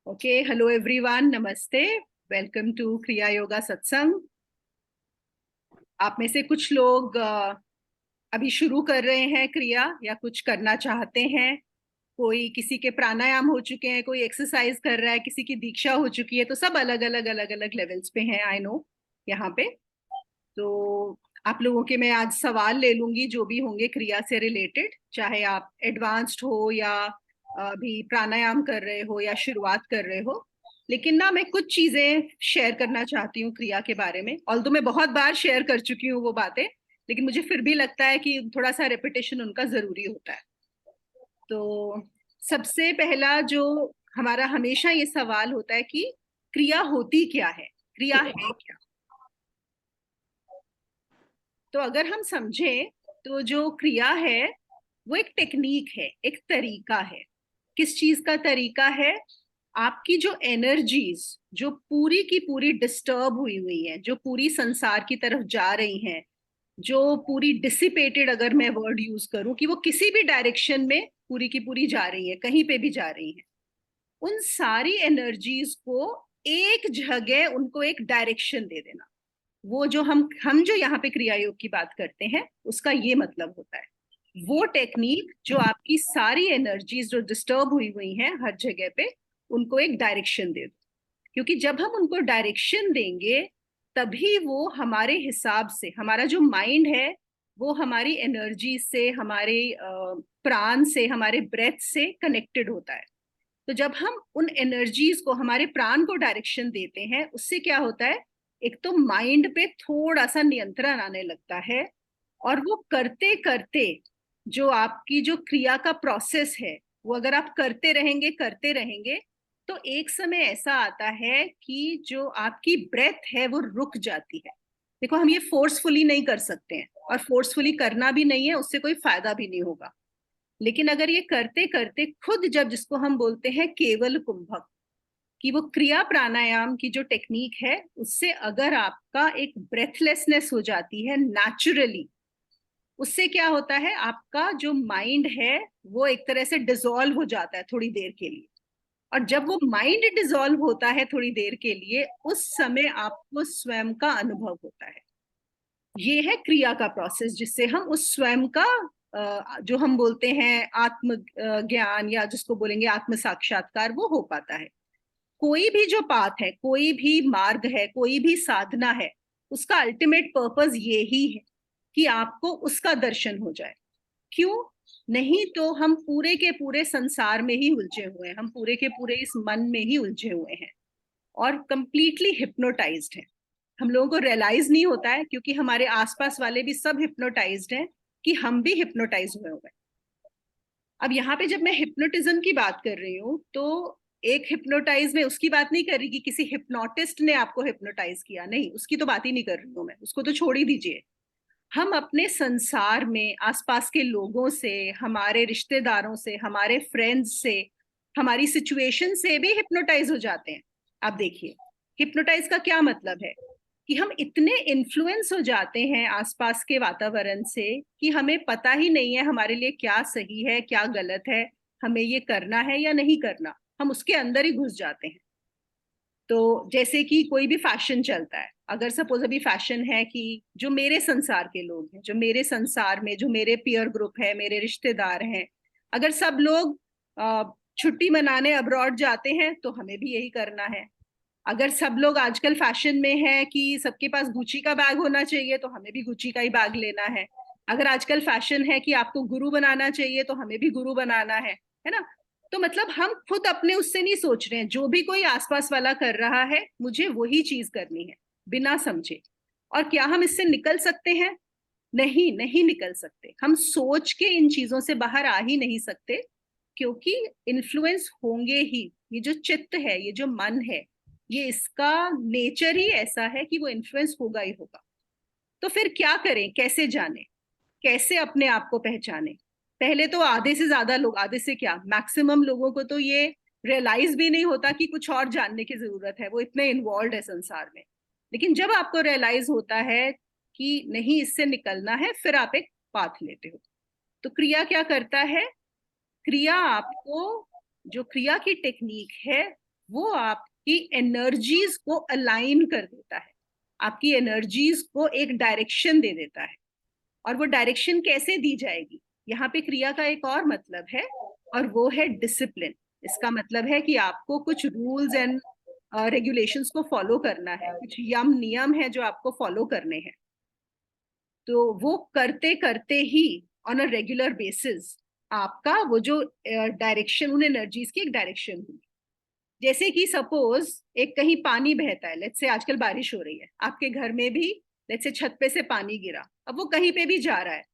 Okay, hello everyone, नमस्ते। Welcome to क्रिया योगा सत्संग। आप में से कुछ लोग अभी शुरू कर रहे हैं क्रिया या कुछ करना चाहते हैं। कोई किसी के प्राणायाम हो चुके हैं, कोई एक्सरसाइज कर रहा है, किसी की दीक्षा हो चुकी है। तो सब अलग अलग अलग अलग लेवल्स पे हैं, आई नो। यहाँ पे तो आप लोगों के मैं आज सवाल ले लूंगी जो भी होंगे क्रिया से रिलेटेड, चाहे आप एडवांस्ड हो या अभी प्राणायाम कर रहे हो या शुरुआत कर रहे हो। लेकिन ना मैं कुछ चीजें शेयर करना चाहती हूँ क्रिया के बारे में। ऑल्दो मैं बहुत बार शेयर कर चुकी हूँ वो बातें, लेकिन मुझे फिर भी लगता है कि थोड़ा सा रेपिटेशन उनका जरूरी होता है। तो सबसे पहला जो हमारा हमेशा ये सवाल होता है कि क्रिया होती क्या है, क्रिया है क्या। तो अगर हम समझें तो जो क्रिया है वो एक टेक्निक है, एक तरीका है। किस चीज का तरीका है? आपकी जो एनर्जीज जो पूरी की पूरी डिस्टर्ब हुई हुई है, जो पूरी संसार की तरफ जा रही हैं, जो पूरी डिसिपेटेड, अगर मैं वर्ड यूज करूं कि वो किसी भी डायरेक्शन में पूरी की पूरी जा रही है, कहीं पे भी जा रही है, उन सारी एनर्जीज को एक जगह उनको एक डायरेक्शन दे देना। वो जो हम जो यहाँ पे क्रिया योग की बात करते हैं उसका ये मतलब होता है। वो टेक्निक जो आपकी सारी एनर्जीज जो डिस्टर्ब हुई हुई हैं हर जगह पे, उनको एक डायरेक्शन दे दो। क्योंकि जब हम उनको डायरेक्शन देंगे तभी वो हमारे हिसाब से, हमारा जो माइंड है वो हमारी एनर्जी से, हमारे प्राण से, हमारे ब्रेथ से कनेक्टेड होता है। तो जब हम उन एनर्जीज को, हमारे प्राण को डायरेक्शन देते हैं, उससे क्या होता है? एक तो माइंड पे थोड़ा सा नियंत्रण आने लगता है। और वो करते करते जो आपकी जो क्रिया का प्रोसेस है, वो अगर आप करते रहेंगे तो एक समय ऐसा आता है कि जो आपकी ब्रेथ है वो रुक जाती है। देखो, हम ये फोर्सफुली नहीं कर सकते हैं और फोर्सफुली करना भी नहीं है, उससे कोई फायदा भी नहीं होगा। लेकिन अगर ये करते करते खुद, जब जिसको हम बोलते हैं केवल कुंभक, कि वो क्रिया प्राणायाम की जो टेक्निक है उससे अगर आपका एक ब्रेथलेसनेस हो जाती है नेचुरली, उससे क्या होता है? आपका जो माइंड है वो एक तरह से डिसॉल्व हो जाता है थोड़ी देर के लिए। और जब वो माइंड डिसॉल्व होता है थोड़ी देर के लिए, उस समय आपको स्वयं का अनुभव होता है। ये है क्रिया का प्रोसेस, जिससे हम उस स्वयं का जो हम बोलते हैं आत्म ज्ञान, या जिसको बोलेंगे आत्म साक्षात्कार, वो हो पाता है। कोई भी जो पाथ है, कोई भी मार्ग है, कोई भी साधना है, उसका अल्टीमेट पर्पस ये ही है कि आपको उसका दर्शन हो जाए। क्यों? नहीं तो हम पूरे के पूरे संसार में ही उलझे हुए हैं, हम पूरे के पूरे इस मन में ही उलझे हुए हैं और कंप्लीटली हिप्नोटाइज्ड हैं। हम लोगों को रियलाइज नहीं होता है क्योंकि हमारे आसपास वाले भी सब हिप्नोटाइज्ड हैं कि हम भी हिप्नोटाइज हुए हुए हैं। अब यहाँ पे जब मैं हिप्नोटिज्म की बात कर रही हूँ तो एक हिप्नोटाइज में उसकी बात नहीं कर रही कि किसी हिप्नोटिस्ट ने आपको हिप्नोटाइज किया, नहीं, उसकी तो बात ही नहीं कर रही हूँ मैं, उसको तो छोड़ ही दीजिए। हम अपने संसार में आसपास के लोगों से, हमारे रिश्तेदारों से, हमारे फ्रेंड्स से, हमारी सिचुएशन से भी हिप्नोटाइज हो जाते हैं। आप देखिए, हिप्नोटाइज का क्या मतलब है? कि हम इतने इन्फ्लुएंस हो जाते हैं आसपास के वातावरण से कि हमें पता ही नहीं है हमारे लिए क्या सही है, क्या गलत है, हमें ये करना है या नहीं करना। हम उसके अंदर ही घुस जाते हैं। तो जैसे कि कोई भी फैशन चलता है, अगर सपोज अभी फैशन है कि जो मेरे संसार के लोग हैं, जो मेरे संसार में जो मेरे पीयर ग्रुप है, मेरे रिश्तेदार हैं, अगर सब लोग छुट्टी मनाने अब्रॉड जाते हैं तो हमें भी यही करना है। अगर सब लोग आजकल फैशन में है कि सबके पास गुची का बैग होना चाहिए तो हमें भी गुची का ही बैग लेना है। अगर आजकल फैशन है कि आपको गुरु बनाना चाहिए तो हमें भी गुरु बनाना है ना? तो मतलब हम खुद अपने उससे नहीं सोच रहे हैं, जो भी कोई आसपास वाला कर रहा है मुझे वही चीज करनी है, बिना समझे। और क्या हम इससे निकल सकते हैं? नहीं, नहीं निकल सकते। हम सोच के इन चीजों से बाहर आ ही नहीं सकते, क्योंकि इन्फ्लुएंस होंगे ही। ये जो चित्त है, ये जो मन है, ये इसका नेचर ही ऐसा है कि वो इन्फ्लुएंस होगा ही होगा। तो फिर क्या करें, कैसे जाने, कैसे अपने आप को पहचाने? पहले तो आधे से ज्यादा लोग, आधे से क्या, मैक्सिमम लोगों को तो ये रियलाइज भी नहीं होता कि कुछ और जानने की जरूरत है, वो इतने इन्वॉल्व है संसार में। लेकिन जब आपको रियलाइज होता है कि नहीं, इससे निकलना है, फिर आप एक पाथ लेते हो। तो क्रिया क्या करता है? क्रिया आपको, जो क्रिया की टेक्निक है वो आपकी एनर्जीज को अलाइन कर देता है, आपकी एनर्जीज को एक डायरेक्शन दे देता है। और वो डायरेक्शन कैसे दी जाएगी, यहाँ पे क्रिया का एक और मतलब है, और वो है डिसिप्लिन। इसका मतलब है कि आपको कुछ रूल्स एंड रेगुलेशंस को फॉलो करना है, कुछ यम नियम है जो आपको फॉलो करने हैं। तो वो करते करते ही ऑन अ रेगुलर बेसिस आपका वो जो डायरेक्शन, उन एनर्जीज की एक डायरेक्शन हुई। जैसे कि सपोज एक कहीं पानी बहता है, लेट्स से आजकल बारिश हो रही है, आपके घर में भी लेट्स से छत पे से पानी गिरा, अब वो कहीं पे भी जा रहा है।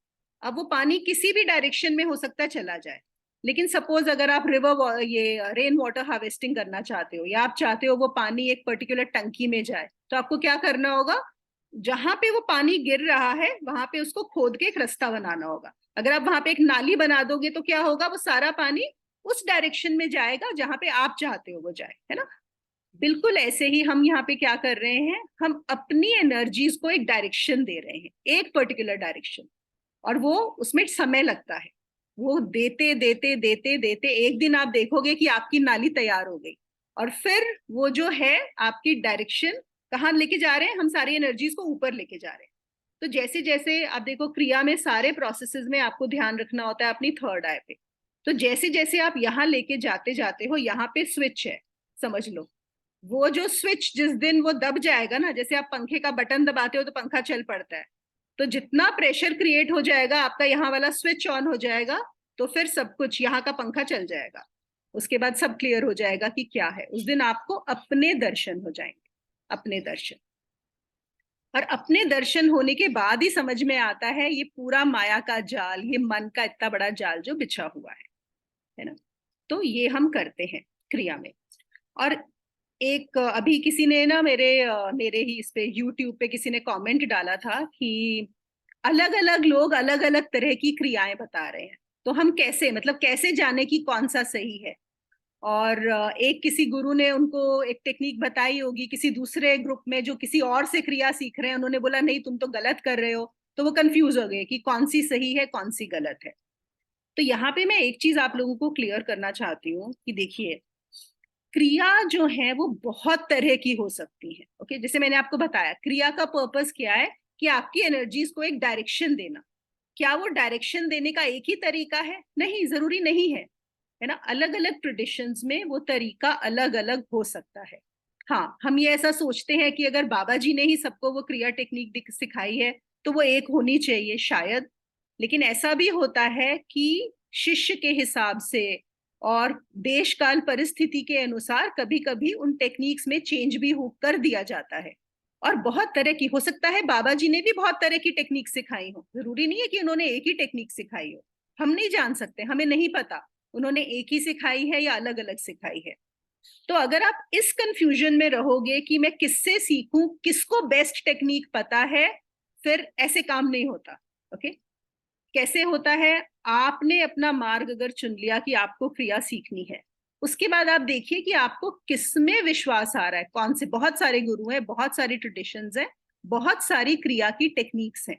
अब वो पानी किसी भी डायरेक्शन में हो सकता है चला जाए, लेकिन सपोज अगर आप रिवर ये रेन वाटर हार्वेस्टिंग करना चाहते हो, या आप चाहते हो वो पानी एक पर्टिकुलर टंकी में जाए, तो आपको क्या करना होगा, जहां पे वो पानी गिर रहा है वहां पे उसको खोद के एक रास्ता बनाना होगा। अगर आप वहां पे एक नाली बना दोगे तो क्या होगा, वो सारा पानी उस डायरेक्शन में जाएगा जहां पे आप चाहते हो वो जाए, है ना। बिल्कुल ऐसे ही हम यहाँ पे क्या कर रहे हैं, हम अपनी एनर्जीज को एक डायरेक्शन दे रहे हैं, एक पर्टिकुलर डायरेक्शन। और वो उसमें समय लगता है, वो देते देते देते देते एक दिन आप देखोगे कि आपकी नाली तैयार हो गई। और फिर वो जो है आपकी डायरेक्शन कहाँ लेके जा रहे हैं, हम सारी एनर्जीज को ऊपर लेके जा रहे हैं। तो जैसे जैसे आप देखो क्रिया में सारे प्रोसेसेस में आपको ध्यान रखना होता है अपनी थर्ड आई पे। तो जैसे जैसे आप यहाँ लेके जाते जाते हो, यहाँ पे स्विच है, समझ लो। वो जो स्विच जिस दिन वो दब जाएगा ना, जैसे आप पंखे का बटन दबाते हो तो पंखा चल पड़ता है, तो जितना प्रेशर क्रिएट हो जाएगा, आपका यहाँ वाला स्विच ऑन हो जाएगा, तो फिर सब कुछ यहाँ का पंखा चल जाएगा। उसके बाद सब क्लियर हो जाएगा कि क्या है। उस दिन आपको अपने दर्शन हो जाएंगे, अपने दर्शन। और अपने दर्शन होने के बाद ही समझ में आता है ये पूरा माया का जाल, ये मन का इतना बड़ा जाल जो बिछा हुआ है ना। तो ये हम करते हैं क्रिया में। और एक अभी किसी ने ना मेरे ही इस पे यूट्यूब पे किसी ने कमेंट डाला था कि अलग अलग लोग अलग अलग तरह की क्रियाएं बता रहे हैं, तो हम कैसे, मतलब कैसे जाने कि कौन सा सही है। और एक किसी गुरु ने उनको एक टेक्निक बताई होगी, किसी दूसरे ग्रुप में जो किसी और से क्रिया सीख रहे हैं उन्होंने बोला नहीं तुम तो गलत कर रहे हो, तो वो कंफ्यूज हो गए कि कौन सी सही है कौन सी गलत है। तो यहाँ पे मैं एक चीज आप लोगों को क्लियर करना चाहती हूँ कि देखिए, क्रिया जो है वो बहुत तरह की हो सकती है। ओके, जैसे मैंने आपको बताया क्रिया का पर्पस क्या है, कि आपकी एनर्जीज को एक डायरेक्शन देना। क्या वो डायरेक्शन देने का एक ही तरीका है? नहीं, जरूरी नहीं है ना। अलग अलग ट्रेडिशंस में वो तरीका अलग अलग हो सकता है। हाँ, हम ये ऐसा सोचते हैं कि अगर बाबा जी ने ही सबको वो क्रिया टेक्निक सिखाई है तो वो एक होनी चाहिए शायद। लेकिन ऐसा भी होता है कि शिष्य के हिसाब से और देश काल परिस्थिति के अनुसार कभी कभी उन टेक्निक्स में चेंज भी हो कर दिया जाता है। और बहुत तरह की हो सकता है, बाबा जी ने भी बहुत तरह की टेक्निक सिखाई हो, जरूरी नहीं है कि उन्होंने एक ही टेक्निक सिखाई हो। हम नहीं जान सकते, हमें नहीं पता उन्होंने एक ही सिखाई है या अलग अलग सिखाई है। तो अगर आप इस कंफ्यूजन में रहोगे कि मैं किससे सीखूं, किसको बेस्ट टेक्निक पता है, फिर ऐसे काम नहीं होता। ओके, कैसे होता है, आपने अपना मार्ग अगर चुन लिया कि आपको क्रिया सीखनी है, उसके बाद आप देखिए कि आपको किसमें विश्वास आ रहा है, कौन से, बहुत सारे गुरु हैं, बहुत सारी ट्रेडिशंस हैं, बहुत सारी क्रिया की टेक्निक्स हैं।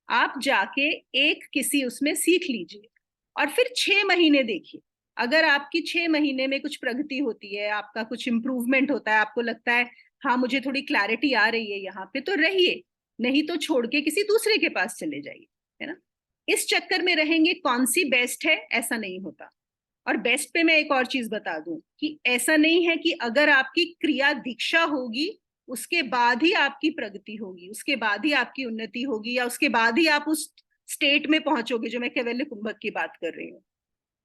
आप जाके एक किसी उसमें सीख लीजिए और फिर 6 महीने देखिए। अगर आपकी 6 महीने में कुछ प्रगति होती है, आपका कुछ इंप्रूवमेंट होता है, आपको लगता है हाँ मुझे थोड़ी क्लैरिटी आ रही है यहाँ पे, तो रहिए, नहीं तो छोड़ के किसी दूसरे के पास चले जाइए, है ना। इस चक्कर में रहेंगे कौन सी बेस्ट है, ऐसा नहीं होता। और बेस्ट पे मैं एक और चीज बता दूं कि ऐसा नहीं है कि अगर आपकी क्रिया दीक्षा होगी उसके बाद ही आपकी प्रगति होगी, उसके बाद ही आपकी उन्नति होगी, या उसके बाद ही आप उस स्टेट में पहुंचोगे जो मैं कैवल्य कुंभक की बात कर रही हूँ।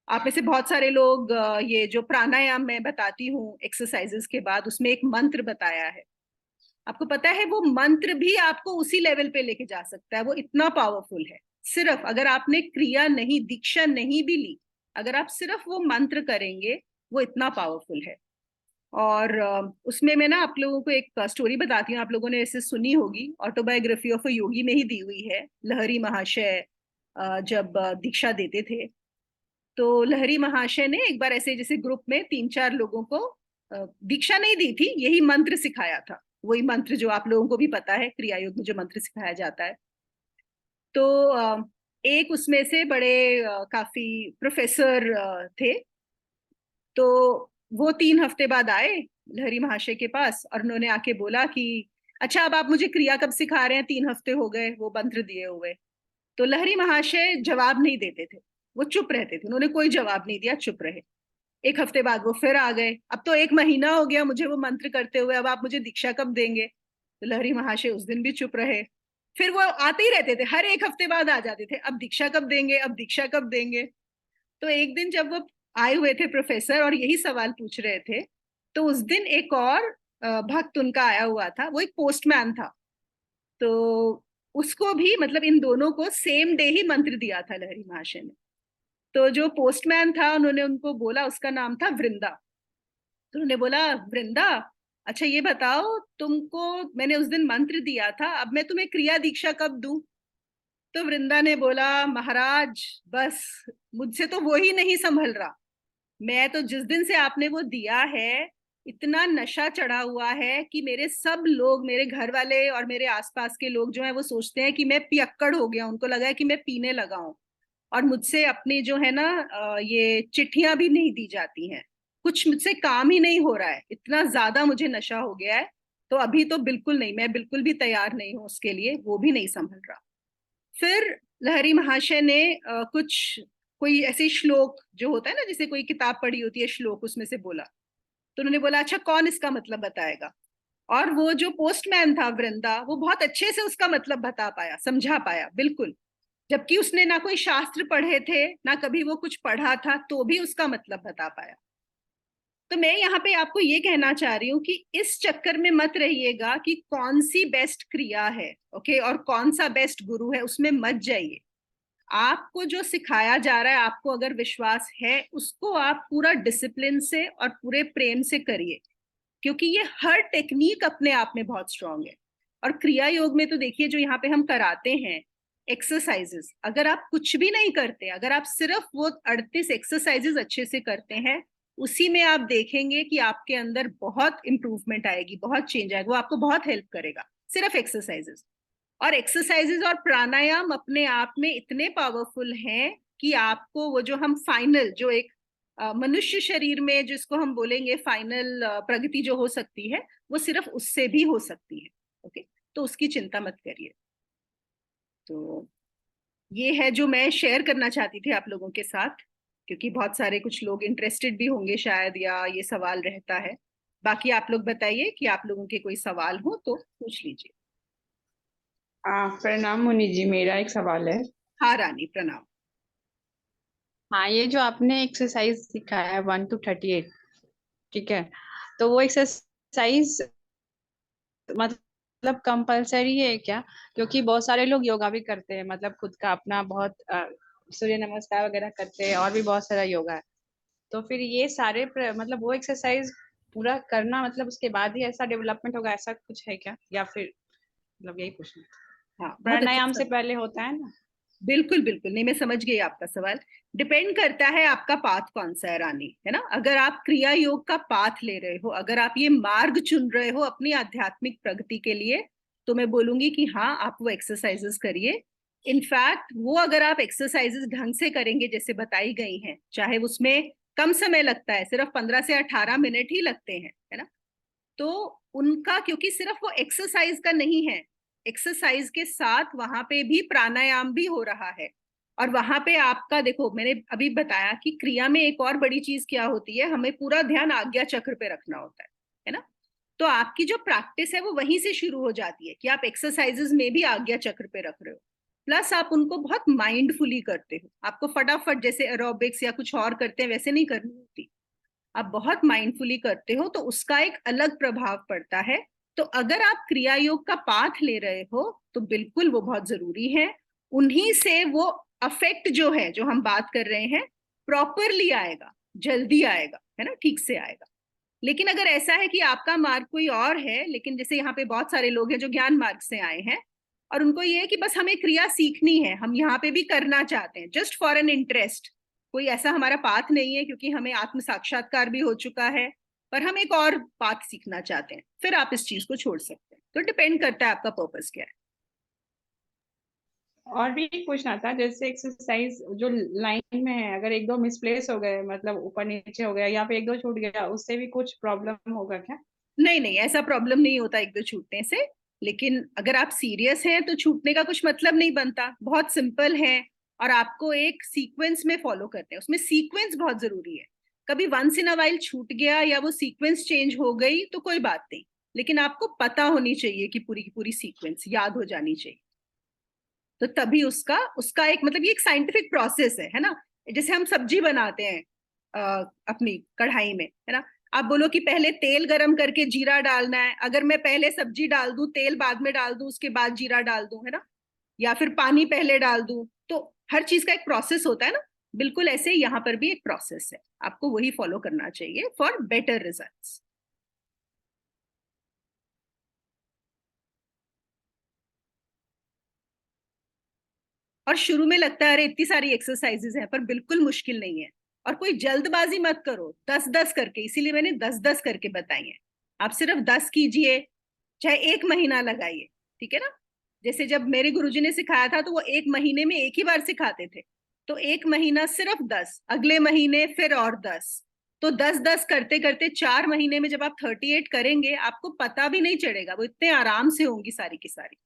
आप में से बहुत सारे लोग ये जो प्राणायाम मैं बताती हूँ एक्सरसाइजेस के बाद, उसमें एक मंत्र बताया है, आपको पता है वो मंत्र भी आपको उसी लेवल पे लेके जा सकता है, वो इतना पावरफुल है। सिर्फ अगर आपने क्रिया नहीं, दीक्षा नहीं भी ली, अगर आप सिर्फ वो मंत्र करेंगे, वो इतना पावरफुल है। और उसमें मैं ना आप लोगों को एक स्टोरी बताती हूँ, आप लोगों ने इसे सुनी होगी, ऑटोबायोग्राफी ऑफ अ योगी में ही दी हुई है। लहरी महाशय जब दीक्षा देते थे, तो लहरी महाशय ने एक बार ऐसे जैसे ग्रुप में 3-4 लोगों को दीक्षा नहीं दी थी, यही मंत्र सिखाया था, वही मंत्र जो आप लोगों को भी पता है क्रिया योग में जो मंत्र सिखाया जाता है। तो एक उसमें से बड़े काफी प्रोफेसर थे। तो वो 3 हफ्ते बाद आए लहरी महाशय के पास और उन्होंने आके बोला कि अच्छा अब आप मुझे क्रिया कब सिखा रहे हैं, 3 हफ्ते हो गए वो मंत्र दिए हुए। तो लहरी महाशय जवाब नहीं देते थे, वो चुप रहते थे, उन्होंने कोई जवाब नहीं दिया, चुप रहे। 1 हफ्ते बाद वो फिर आ गए, अब तो 1 महीना हो गया मुझे वो मंत्र करते हुए, अब आप मुझे दीक्षा कब देंगे? तो लहरी महाशय उस दिन भी चुप रहे। फिर वो आते ही रहते थे, हर 1 हफ्ते बाद आ जाते थे, अब दीक्षा कब देंगे, अब दीक्षा कब देंगे? तो एक दिन जब वो आए हुए थे प्रोफेसर और यही सवाल पूछ रहे थे, तो उस दिन एक और भक्त उनका आया हुआ था, वो एक पोस्टमैन था। तो उसको भी मतलब इन दोनों को सेम डे ही मंत्र दिया था लहरी महाशय ने। तो जो पोस्टमैन था उन्होंने उनको बोला, उसका नाम था वृंदा। तो उन्होंने बोला, वृंदा अच्छा ये बताओ, तुमको मैंने उस दिन मंत्र दिया था, अब मैं तुम्हें क्रिया दीक्षा कब दूं? तो वृंदा ने बोला, महाराज बस मुझसे तो वो ही नहीं संभल रहा। मैं तो जिस दिन से आपने वो दिया है, इतना नशा चढ़ा हुआ है कि मेरे सब लोग, मेरे घर वाले और मेरे आसपास के लोग जो है वो सोचते हैं कि मैं पियक्कड़ हो गया, उनको लगा है कि मैं पीने लगा हूं। और मुझसे अपनी जो है ना ये चिट्ठियां भी नहीं दी जाती हैं, कुछ मुझसे काम ही नहीं हो रहा है, इतना ज्यादा मुझे नशा हो गया है। तो अभी तो बिल्कुल नहीं, मैं बिल्कुल भी तैयार नहीं हूँ उसके लिए, वो भी नहीं संभल रहा। फिर लहरी महाशय ने कुछ कोई ऐसे श्लोक जो होता है ना, जैसे कोई किताब पढ़ी होती है श्लोक, उसमें से बोला। तो उन्होंने बोला, अच्छा कौन इसका मतलब बताएगा? और वो जो पोस्टमैन था वृंदा, वो बहुत अच्छे से उसका मतलब बता पाया, समझा पाया बिल्कुल, जबकि उसने ना कोई शास्त्र पढ़े थे ना कभी वो कुछ पढ़ा था, तो भी उसका मतलब बता पाया। तो मैं यहाँ पे आपको ये कहना चाह रही हूँ कि इस चक्कर में मत रहिएगा कि कौन सी बेस्ट क्रिया है, ओके, और कौन सा बेस्ट गुरु है, उसमें मत जाइए। आपको जो सिखाया जा रहा है, आपको अगर विश्वास है, उसको आप पूरा डिसिप्लिन से और पूरे प्रेम से करिए, क्योंकि ये हर टेक्निक अपने आप में बहुत स्ट्रांग है। और क्रिया योग में तो देखिए जो यहाँ पे हम कराते हैं एक्सरसाइजेस, अगर आप कुछ भी नहीं करते, अगर आप सिर्फ वो 38 एक्सरसाइजेस अच्छे से करते हैं, उसी में आप देखेंगे कि आपके अंदर बहुत इंप्रूवमेंट आएगी, बहुत चेंज आएगा, वो आपको बहुत हेल्प करेगा, सिर्फ एक्सरसाइजेस। और एक्सरसाइजेस और प्राणायाम अपने आप में इतने पावरफुल हैं कि आपको वो जो हम फाइनल, जो एक मनुष्य शरीर में जिसको हम बोलेंगे फाइनल प्रगति जो हो सकती है, वो सिर्फ उससे भी हो सकती है। ओके, तो उसकी चिंता मत करिए। तो ये है जो मैं शेयर करना चाहती थी आप लोगों के साथ, क्योंकि बहुत सारे कुछ लोग इंटरेस्टेड भी होंगे शायद, या ये सवाल रहता है। बाकी आप लोग बताइए कि आप लोगों के कोई सवाल हो तो पूछ लीजिए। प्रणाम मुनि जी, मेरा एक सवाल है। हाँ रानी, प्रणाम। हाँ, ये जो आपने एक्सरसाइज सिखाया है 1 to 38, ठीक है, तो वो एक्सरसाइज मतलब कंपलसरी है क्या? क्योंकि बहुत सारे लोग योगा भी करते हैं, मतलब खुद का अपना बहुत सूर्य नमस्कार वगैरह करते हैं, और भी बहुत सारा योगा है। तो फिर ये सारे मतलब वो एक्सरसाइज पूरा करना, मतलब उसके बाद ही ऐसा डेवलपमेंट होगा, ऐसा कुछ है क्या? या फिर मतलब यही पूछना। हाँ, बहुत अच्छा प्राणायाम से सवाल। पहले होता है ना? बिल्कुल बिल्कुल, नहीं मैं समझ गई आपका सवाल। डिपेंड करता है आपका पाथ कौन सा है रानी, है ना। अगर आप क्रिया योग का पाथ ले रहे हो, अगर आप ये मार्ग चुन रहे हो अपनी आध्यात्मिक प्रगति के लिए, तो मैं बोलूंगी कि हाँ, आप वो एक्सरसाइजेस करिए। इनफैक्ट वो अगर आप एक्सरसाइजेस ढंग से करेंगे जैसे बताई गई हैं, चाहे उसमें कम समय लगता है, सिर्फ 15 से 18 मिनट ही लगते हैं, है ना, तो उनका, क्योंकि सिर्फ वो एक्सरसाइज का नहीं है, एक्सरसाइज के साथ वहां पे भी प्राणायाम भी हो रहा है। और वहां पे आपका देखो, मैंने अभी बताया कि क्रिया में एक और बड़ी चीज क्या होती है, हमें पूरा ध्यान आज्ञा चक्र पे रखना होता है ना। तो आपकी जो प्रैक्टिस है वो वहीं से शुरू हो जाती है कि आप एक्सरसाइजेस में भी आज्ञा चक्र पे रख रहे हो, प्लस आप उनको बहुत माइंडफुली करते हो। आपको फटाफट जैसे एरोबिक्स या कुछ और करते हैं वैसे नहीं करनी होती, आप बहुत माइंडफुली करते हो, तो उसका एक अलग प्रभाव पड़ता है। तो अगर आप क्रिया योग का पाठ ले रहे हो तो बिल्कुल वो बहुत जरूरी है। उन्हीं से वो अफेक्ट जो है, जो हम बात कर रहे हैं, प्रॉपरली आएगा, जल्दी आएगा, है ना, ठीक से आएगा। लेकिन अगर ऐसा है कि आपका मार्ग कोई और है, लेकिन जैसे यहाँ पे बहुत सारे लोग हैं जो ज्ञान मार्ग से आए हैं, और उनको ये है कि बस हमें क्रिया सीखनी है, हम यहाँ पे भी करना चाहते हैं जस्ट फॉर एन इंटरेस्ट, कोई ऐसा हमारा पाथ नहीं है क्योंकि हमें आत्म साक्षात्कार भी हो चुका है, पर हम एक और पाथ सीखना चाहते हैं, फिर आप इस चीज को छोड़ सकते हैं। तो डिपेंड करता है आपका पर्पस क्या है। और भी पूछना था, जैसे एक्सरसाइज जो लाइन में है, अगर एक दो मिसप्लेस हो गए, मतलब ऊपर नीचे हो गया या फिर एक दो छूट गया, उससे भी कुछ प्रॉब्लम होगा क्या? नहीं नहीं, ऐसा प्रॉब्लम नहीं होता एक दो छूटने से। लेकिन अगर आप सीरियस हैं तो छूटने का कुछ मतलब नहीं बनता, बहुत सिंपल है। और आपको एक सीक्वेंस में फॉलो करते हैं, उसमें सीक्वेंस बहुत जरूरी है। कभी वंस इन अ वाइल छूट गया या वो सीक्वेंस चेंज हो गई तो कोई बात नहीं, लेकिन आपको पता होनी चाहिए कि पूरी की पूरी सीक्वेंस याद हो जानी चाहिए। तो तभी उसका उसका एक मतलब ये एक साइंटिफिक प्रोसेस है ना। जैसे हम सब्जी बनाते हैं अपनी कढ़ाई में, है ना। आप बोलो कि पहले तेल गरम करके जीरा डालना है, अगर मैं पहले सब्जी डाल दूं, तेल बाद में डाल दूं, उसके बाद जीरा डाल दूं, है ना, या फिर पानी पहले डाल दूं, तो हर चीज का एक प्रोसेस होता है ना। बिल्कुल ऐसे ही यहाँ पर भी एक प्रोसेस है, आपको वही फॉलो करना चाहिए फॉर बेटर रिजल्ट्स। और शुरू में लगता है अरे इतनी सारी एक्सरसाइजेज हैं, पर बिल्कुल मुश्किल नहीं है। और कोई जल्दबाजी मत करो, 10-10 करके, इसीलिए मैंने 10-10 करके बताई है। आप सिर्फ 10 कीजिए, चाहे 1 महीना लगाइए, ठीक है ना। जैसे जब मेरे गुरुजी ने सिखाया था तो वो 1 महीने में एक ही बार सिखाते थे। तो 1 महीना सिर्फ 10, अगले महीने फिर और 10। तो 10-10 करते करते 4 महीने में जब आप 38 करेंगे, आपको पता भी नहीं चलेगा, वो इतने आराम से होंगी सारी की सारी।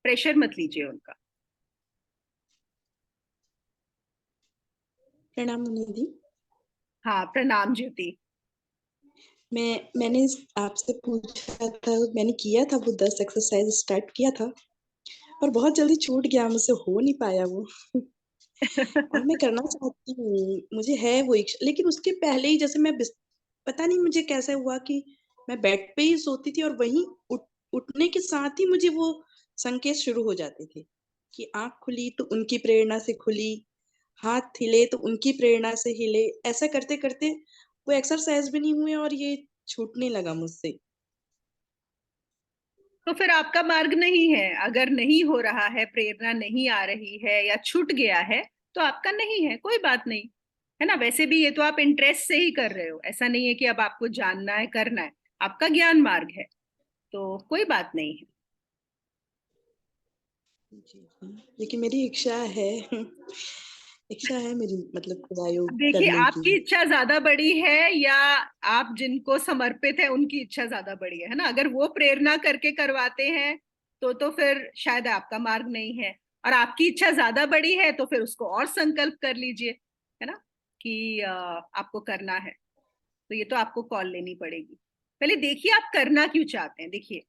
प्रेशर मत लीजिए उनका। प्रणाम निधि। हाँ, प्रणाम ज्योति। मैंने आपसे पूछा था, मैंने किया था वो 10 एक्सरसाइज स्टार्ट किया था, और बहुत जल्दी छूट गया, मुझसे हो नहीं पाया वो। और मैं करना चाहती हूँ, मुझे है वो इच्छा, लेकिन उसके पहले ही जैसे पता नहीं मुझे कैसे हुआ कि मैं बेड पे ही सोती थी और वहीं उठने के साथ ही मुझे वो संकेत शुरू हो जाते थे कि आंख खुली तो उनकी प्रेरणा से खुली, हाथ हिले तो उनकी प्रेरणा से हिले। ऐसा करते करते वो एक्सरसाइज भी नहीं हुए और ये छूटने लगा मुझसे। तो फिर आपका मार्ग नहीं है, अगर नहीं हो रहा है, प्रेरणा नहीं आ रही है या छूट गया है, तो आपका नहीं है, कोई बात नहीं, है ना। वैसे भी ये तो आप इंटरेस्ट से ही कर रहे हो, ऐसा नहीं है कि अब आपको जानना है करना है। आपका ज्ञान मार्ग है, तो कोई बात नहीं है। जी जी, लेकिन मेरी इच्छा है इच्छा है मेरी, मतलब अब क्रियायोग देखिए, करने की। आपकी इच्छा ज्यादा बड़ी है या आप जिनको समर्पित है उनकी इच्छा ज्यादा बड़ी है ना। अगर वो प्रेरणा करके करवाते हैं तो फिर शायद आपका मार्ग नहीं है। और आपकी इच्छा ज्यादा बड़ी है तो फिर उसको और संकल्प कर लीजिए, है ना, कि आपको करना है। तो ये तो आपको कॉल लेनी पड़ेगी। पहले देखिए आप करना क्यों चाहते हैं। देखिए,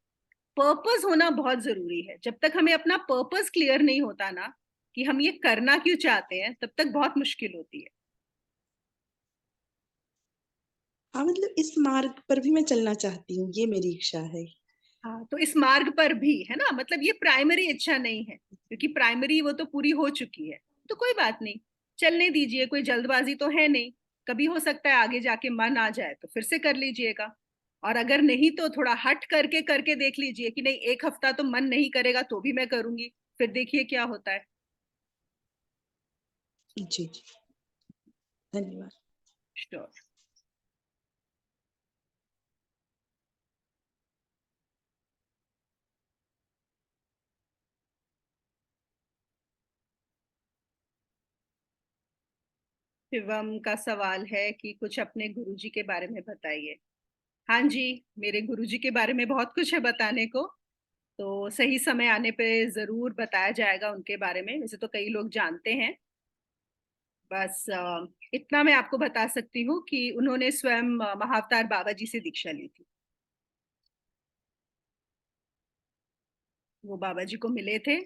पर्पस होना बहुत जरूरी है। जब तक हमें अपना पर्पस क्लियर नहीं होता ना, कि हम ये करना क्यों चाहते हैं, तब तक बहुत मुश्किल होती है। हाँ, मतलब इस मार्ग पर भी मैं चलना चाहती हूँ, ये मेरी इच्छा है। हाँ, तो इस मार्ग पर भी, है ना, मतलब ये प्राइमरी इच्छा नहीं है, क्योंकि प्राइमरी वो तो पूरी हो चुकी है। तो कोई बात नहीं, चलने दीजिए, कोई जल्दबाजी तो है नहीं। कभी हो सकता है आगे जाके मन आ जाए तो फिर से कर लीजिएगा। और अगर नहीं तो थोड़ा हट करके करके देख लीजिए कि नहीं, 1 हफ्ता तो मन नहीं करेगा तो भी मैं करूंगी, फिर देखिए क्या होता है। जी जी, धन्यवाद। श्योर। शिवम का सवाल है कि कुछ अपने गुरुजी के बारे में बताइए। हाँ जी, मेरे गुरुजी के बारे में बहुत कुछ है बताने को। तो सही समय आने पे जरूर बताया जाएगा उनके बारे में। वैसे तो कई लोग जानते हैं, बस इतना मैं आपको बता सकती हूँ कि उन्होंने स्वयं महाअवतार बाबा जी से दीक्षा ली थी। वो बाबा जी को मिले थे,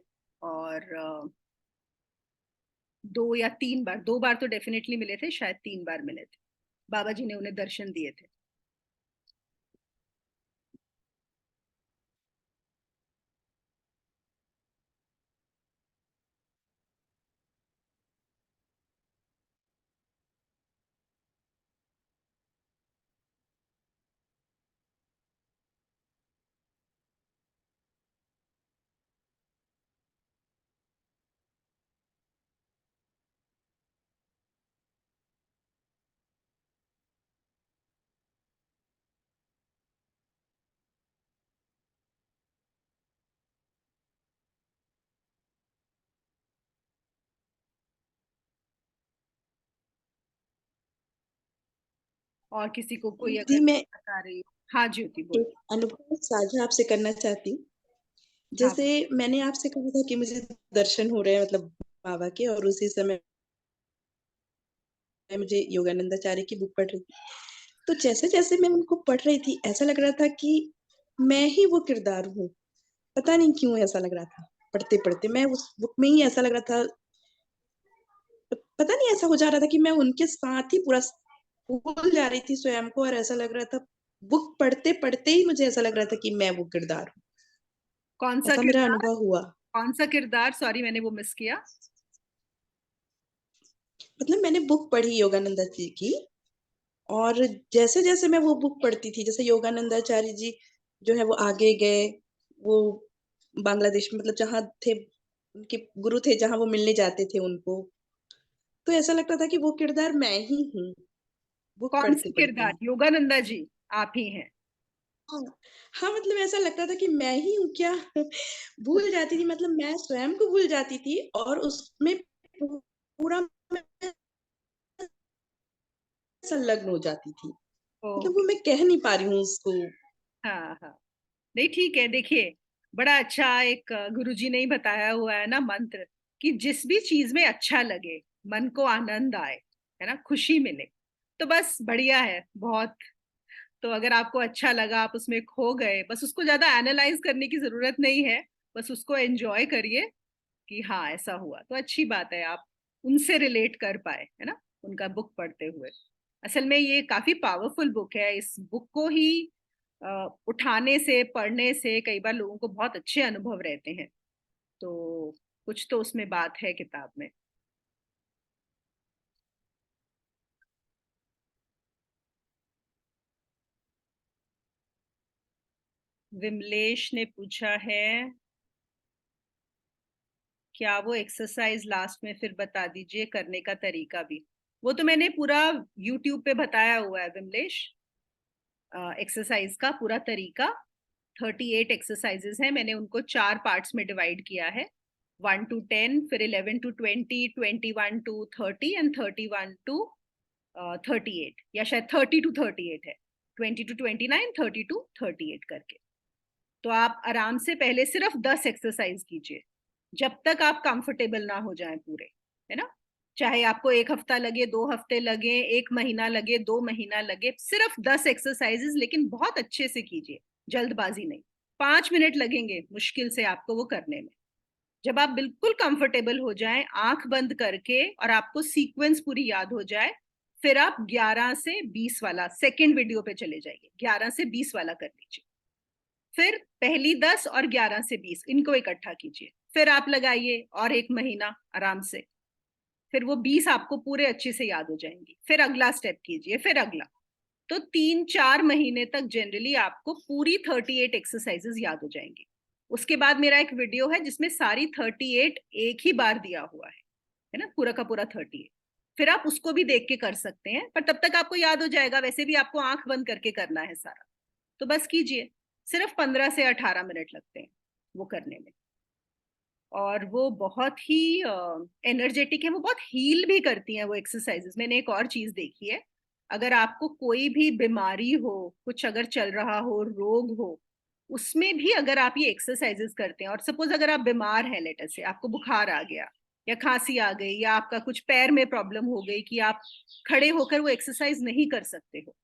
और 2 या 3 बार, 2 बार तो डेफिनेटली मिले थे, शायद 3 बार मिले थे। बाबा जी ने उन्हें दर्शन दिए थे। और किसी को कोई जी, अगर मैं बता रही हो। हाँ ज्योति बोलो। एक अनुभव साझा आपसे करना चाहती हूँ। हाँ जैसे मैंने आपसे कहा था कि मुझे दर्शन हो रहे हैं मतलब बाबा के, और उसी समय मुझे योगानंदाचार्य की बुक पढ़ रही थी। तो जैसे-जैसे मैं उनको पढ़ रही थी, ऐसा लग रहा था कि मैं ही वो किरदार हूँ। पता नहीं क्यों ऐसा लग रहा था। पढ़ते-पढ़ते मैं उस बुक में ही ऐसा लग रहा था, पता नहीं ऐसा हो जा रहा था कि मैं उनके साथ ही पूरा भूल जा रही थी स्वयं को, और ऐसा लग रहा था बुक पढ़ते-पढ़ते ही मुझे ऐसा लग रहा था कि मैं वो किरदार हूँ। कौन सा ऐसा मेरा किरदार? अनुभव हुआ। कौन सा किरदार? सॉरी मैंने वो मिस किया। मतलब मैंने बुक पढ़ी योगानंदा जी की, और जैसे-जैसे मैं वो बुक पढ़ती थी, जैसे योगानंदाचार्य जी जो है वो आगे गए, वो बांग्लादेश में मतलब जहाँ थे, उनके गुरु थे जहाँ वो मिलने जाते थे उनको, तो ऐसा लगता था कि वो किरदार मैं ही हूँ, बुक कौन सी पढ़ते-पढ़ते किरदार? ही। योगानंदा जी आप ही हैं? हाँ, हाँ मतलब ऐसा लगता था कि मैं ही हूँ क्या? भूल जाती थी, मतलब मैं स्वयं को भूल जाती थी, और उसमें पूरा मैं संलग्न हो जाती थी। मतलब वो ओके। मैं कह नहीं पा रही हूँ उसको। हाँ हाँ, नहीं ठीक है। देखिए, बड़ा अच्छा एक गुरुजी ने ही बताया हुआ है ना मंत्र, कि जिस भी चीज में अच्छा लगे, मन को आनंद आए, है ना, खुशी मिले, तो बस बढ़िया है बहुत। तो अगर आपको अच्छा लगा, आप उसमें खो गए, बस उसको ज्यादा एनालाइज करने की जरूरत नहीं है। बस उसको एंजॉय करिए कि हाँ ऐसा हुआ, तो अच्छी बात है आप उनसे रिलेट कर पाए, है ना, उनका बुक पढ़ते हुए। असल में ये काफी पावरफुल बुक है। इस बुक को ही उठाने से, पढ़ने से कई बार लोगों को बहुत अच्छे अनुभव रहते हैं। तो कुछ तो उसमें बात है किताब में। विमलेश ने पूछा है, क्या वो एक्सरसाइज लास्ट में फिर बता दीजिए, करने का तरीका भी। वो तो मैंने पूरा यूट्यूब पे बताया हुआ है विमलेश, एक्सरसाइज का पूरा तरीका। 38 एक्सरसाइजेस हैं, मैंने उनको 4 पार्ट्स में डिवाइड किया है। 1 to 10, फिर 11 to 20, 21 to 30 एंड 31 to 38, या शायद 30 to 38 है। 20 to 29, 30 to 38 करके। तो आप आराम से पहले सिर्फ 10 एक्सरसाइज कीजिए, जब तक आप कंफर्टेबल ना हो जाएं पूरे, है ना। चाहे आपको 1 हफ्ता लगे, 2 हफ्ते लगे, 1 महीना लगे, 2 महीना लगे, सिर्फ 10 एक्सरसाइजेस, लेकिन बहुत अच्छे से कीजिए, जल्दबाजी नहीं। 5 मिनट लगेंगे मुश्किल से आपको वो करने में। जब आप बिल्कुल कंफर्टेबल हो जाएं, आंख बंद करके, और आपको सीक्वेंस पूरी याद हो जाए, फिर आप 11 से 20 वाला सेकेंड वीडियो पे चले जाइए, 11 से 20 वाला कर लीजिए। फिर पहली 10 और 11 से 20 इनको इकट्ठा कीजिए, फिर आप लगाइए और 1 महीना आराम से, फिर वो 20 आपको पूरे अच्छे से याद हो जाएंगी। फिर अगला स्टेप कीजिए, फिर अगला। तो 3-4 महीने तक जनरली आपको पूरी 38 एक्सरसाइजेस याद हो जाएंगी। उसके बाद मेरा एक वीडियो है जिसमें सारी 38 एक ही बार दिया हुआ है ना, पूरा का पूरा 38। फिर आप उसको भी देख के कर सकते हैं, पर तब तक आपको याद हो जाएगा, वैसे भी आपको आंख बंद करके करना है सारा। तो बस कीजिए, सिर्फ 15 से 18 मिनट लगते हैं वो करने में। और वो बहुत ही एनर्जेटिक है, वो बहुत हील भी करती हैं वो एक्सरसाइजेस। मैंने एक और चीज देखी है, अगर आपको कोई भी बीमारी हो, कुछ अगर चल रहा हो, रोग हो, उसमें भी अगर आप ये एक्सरसाइजेस करते हैं, और सपोज अगर आप बीमार हैं, लेटर से आपको बुखार आ गया, या खांसी आ गई, या आपका कुछ पैर में प्रॉब्लम हो गई कि आप खड़े होकर वो एक्सरसाइज नहीं कर सकते हो,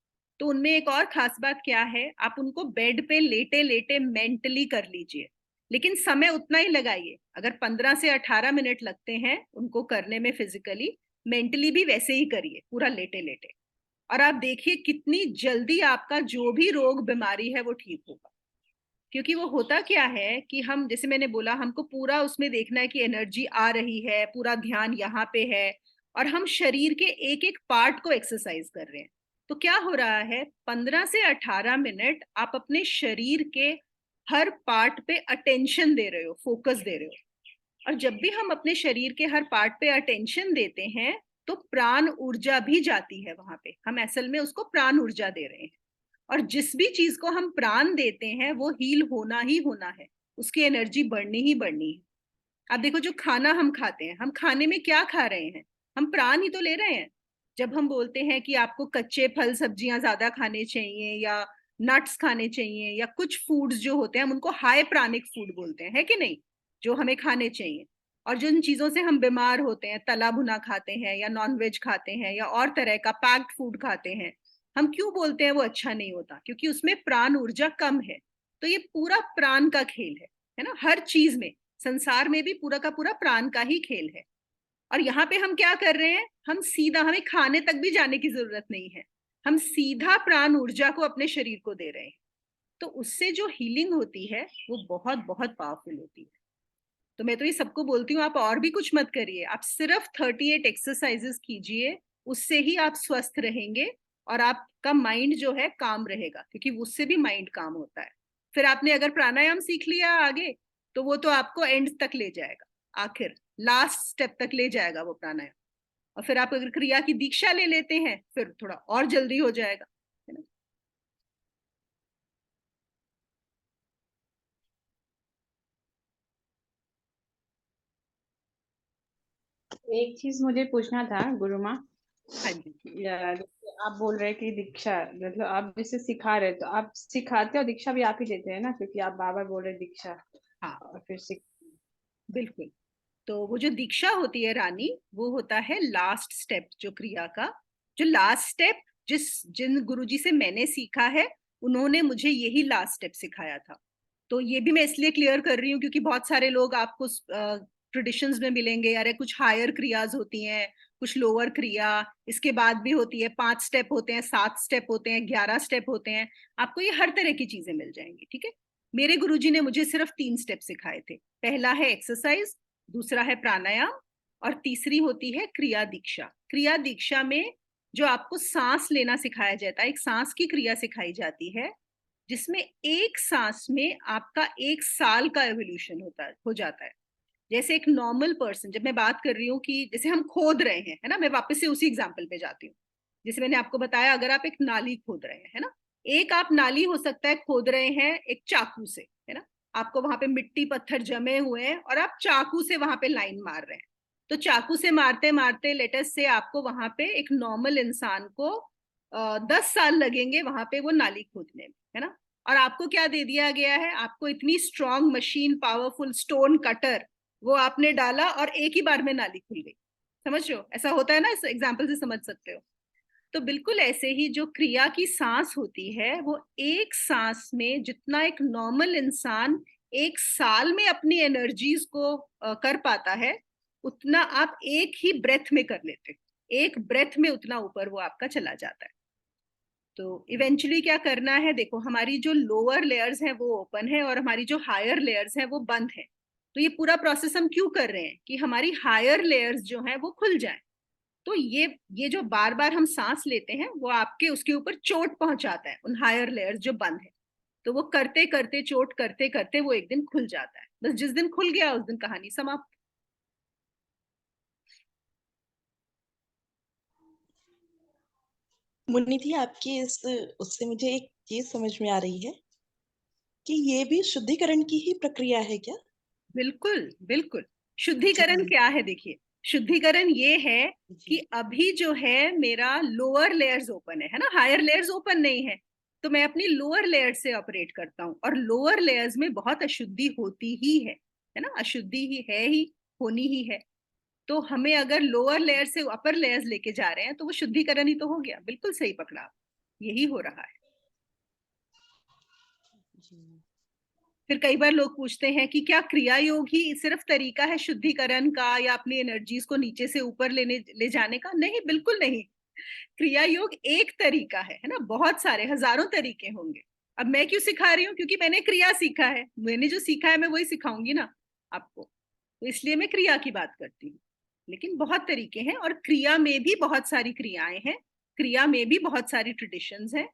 तो उनमें एक और खास बात क्या है, आप उनको बेड पे लेटे लेटे मेंटली कर लीजिए, लेकिन समय उतना ही लगाइए। अगर 15 से 18 मिनट लगते हैं उनको करने में फिजिकली, मेंटली भी वैसे ही करिए, पूरा लेटे लेटे। और आप देखिए कितनी जल्दी आपका जो भी रोग बीमारी है वो ठीक होगा। क्योंकि वो होता क्या है कि हम, जैसे मैंने बोला, हमको पूरा उसमें देखना है कि एनर्जी आ रही है, पूरा ध्यान यहाँ पे है, और हम शरीर के एक एक पार्ट को एक्सरसाइज कर रहे हैं। तो क्या हो रहा है, 15 से 18 मिनट आप अपने शरीर के हर पार्ट पे अटेंशन दे रहे हो, फोकस दे रहे हो। और जब भी हम अपने शरीर के हर पार्ट पे अटेंशन देते हैं, तो प्राण ऊर्जा भी जाती है वहां पे, हम असल में उसको प्राण ऊर्जा दे रहे हैं। और जिस भी चीज को हम प्राण देते हैं वो हील होना ही होना है, उसकी एनर्जी बढ़नी ही बढ़नी है। आप देखो, जो खाना हम खाते हैं, हम खाने में क्या खा रहे हैं, हम प्राण ही तो ले रहे हैं। जब हम बोलते हैं कि आपको कच्चे फल सब्जियां ज्यादा खाने चाहिए या नट्स खाने चाहिए या कुछ फूड्स जो होते हैं हम उनको हाई प्राणिक फूड बोलते हैं, है कि नहीं, जो हमें खाने चाहिए। और जिन चीजों से हम बीमार होते हैं, तला भुना खाते हैं या नॉनवेज खाते हैं या और तरह का पैक्ड फूड खाते हैं, हम क्यों बोलते हैं वो अच्छा नहीं होता? क्योंकि उसमें प्राण ऊर्जा कम है। तो ये पूरा प्राण का खेल है ना, हर चीज में, संसार में भी पूरा का पूरा प्राण का ही खेल है। और यहाँ पे हम क्या कर रहे हैं, हम सीधा, हमें खाने तक भी जाने की जरूरत नहीं है, हम सीधा प्राण ऊर्जा को अपने शरीर को दे रहे हैं। तो उससे जो हीलिंग होती है वो बहुत बहुत पावरफुल होती है। तो मैं तो ये सबको बोलती हूँ, आप और भी कुछ मत करिए, आप सिर्फ 38 एक्सरसाइजेस कीजिए, उससे ही आप स्वस्थ रहेंगे और आपका माइंड जो है काम रहेगा, क्योंकि उससे भी माइंड काम होता है। फिर आपने अगर प्राणायाम सीख लिया आगे, तो वो तो आपको एंड तक ले जाएगा, आखिर लास्ट स्टेप तक ले जाएगा वो प्राणायाम। और फिर आप अगर क्रिया की दीक्षा ले लेते हैं फिर थोड़ा और जल्दी हो जाएगा, है ना। एक चीज मुझे पूछना था गुरु माँ, हाँ जी। जैसे आप बोल रहे हैं कि दीक्षा, मतलब आप जिसे सिखा रहे हैं, तो आप सिखाते हो, दीक्षा भी आप ही देते हैं ना, क्योंकि आप बार बार बोल रहे हैं दीक्षा हाँ और फिर सिख। बिल्कुल। तो वो जो दीक्षा होती है रानी, वो होता है लास्ट स्टेप जो क्रिया का, जो लास्ट स्टेप जिन गुरुजी से मैंने सीखा है उन्होंने मुझे यही लास्ट स्टेप सिखाया था। तो ये भी मैं इसलिए क्लियर कर रही हूँ क्योंकि बहुत सारे लोग आपको ट्रेडिशंस में मिलेंगे, अरे कुछ हायर क्रियाज होती हैं, कुछ लोअर क्रिया, इसके बाद भी होती है, 5 स्टेप होते हैं, 7 स्टेप होते हैं, 11 स्टेप होते हैं, आपको ये हर तरह की चीजें मिल जाएंगी, ठीक है। मेरे गुरुजी ने मुझे सिर्फ 3 स्टेप सिखाए थे। पहला है एक्सरसाइज, दूसरा है प्राणायाम, और तीसरी होती है क्रिया दीक्षा। क्रिया दीक्षा में जो आपको सांस लेना सिखाया जाता है, एक सांस की क्रिया सिखाई जाती है, जिसमें एक सांस में आपका 1 साल का एवोल्यूशन हो जाता है। जैसे एक नॉर्मल पर्सन, जब मैं बात कर रही हूँ कि जैसे हम खोद रहे हैं, है ना, मैं वापस से उसी एग्जाम्पल पे जाती हूँ। जैसे मैंने आपको बताया, अगर आप एक नाली खोद रहे हैं, है ना, एक आप नाली हो सकता है खोद रहे हैं एक चाकू से, है ना, आपको वहां पे मिट्टी पत्थर जमे हुए हैं और आप चाकू से वहां पे लाइन मार रहे हैं। तो चाकू से मारते मारते लेटेस्ट से आपको वहां पे एक नॉर्मल इंसान को 10 साल लगेंगे वहां पे वो नाली खोदने में, है ना। और आपको क्या दे दिया गया है, आपको इतनी strong machine, powerful stone cutter, वो आपने डाला और एक ही बार में नाली खुल गई। समझ रहे हो, ऐसा होता है ना, इस एग्जाम्पल से समझ सकते हो। तो बिल्कुल ऐसे ही जो क्रिया की सांस होती है, वो एक सांस में जितना एक नॉर्मल इंसान 1 साल में अपनी एनर्जीज को कर पाता है, उतना आप एक ही ब्रेथ में कर लेते हो। एक ब्रेथ में उतना ऊपर वो आपका चला जाता है। तो इवेंचुअली क्या करना है, देखो हमारी जो लोअर लेयर्स हैं वो ओपन है और हमारी जो हायर लेयर्स हैं वो बंद है। तो ये पूरा प्रोसेस हम क्यों कर रहे हैं, कि हमारी हायर लेयर्स जो हैं वो खुल जाएं। तो ये जो बार बार हम सांस लेते हैं वो आपके उसके ऊपर चोट पहुंचाता है, उन हायर लेयर्स जो बंद है। तो वो करते करते, चोट करते करते वो एक दिन खुल जाता है, बस जिस दिन खुल गया उस दिन कहानी समाप्त। मुन्नी थी आपकी इस उससे मुझे एक चीज समझ में आ रही है कि ये भी शुद्धिकरण की ही प्रक्रिया है क्या? बिल्कुल बिल्कुल। शुद्धिकरण जी क्या है, देखिए, शुद्धिकरण ये है कि जी। अभी जो है मेरा लोअर लेयर्स ओपन है ना, हायर लेयर्स ओपन नहीं है। तो मैं अपनी लोअर लेयर से ऑपरेट करता हूँ, और लोअर लेयर्स में बहुत अशुद्धि होती ही है ना, अशुद्धि ही होनी ही है। तो हमें अगर लोअर लेयर से अपर लेयर्स लेके जा रहे हैं तो वो शुद्धिकरण ही तो हो गया। बिल्कुल सही पकड़ा आप। यही हो रहा है। जी फिर कई बार लोग पूछते हैं कि क्या क्रिया योग ही सिर्फ तरीका है शुद्धिकरण का, या अपनी एनर्जीज को नीचे से ऊपर ले जाने का? नहीं, बिल्कुल नहीं। क्रिया योग एक तरीका है ना, बहुत सारे हजारों तरीके होंगे। अब मैं क्यों सिखा रही हूँ, क्योंकि मैंने क्रिया सीखा है, मैंने जो सीखा है मैं वही सिखाऊंगी ना आपको। तो इसलिए मैं क्रिया की बात करती हूँ। लेकिन बहुत तरीके हैं, और क्रिया में भी बहुत सारी क्रियाएं हैं, क्रिया में भी बहुत सारी ट्रेडिशंस हैं,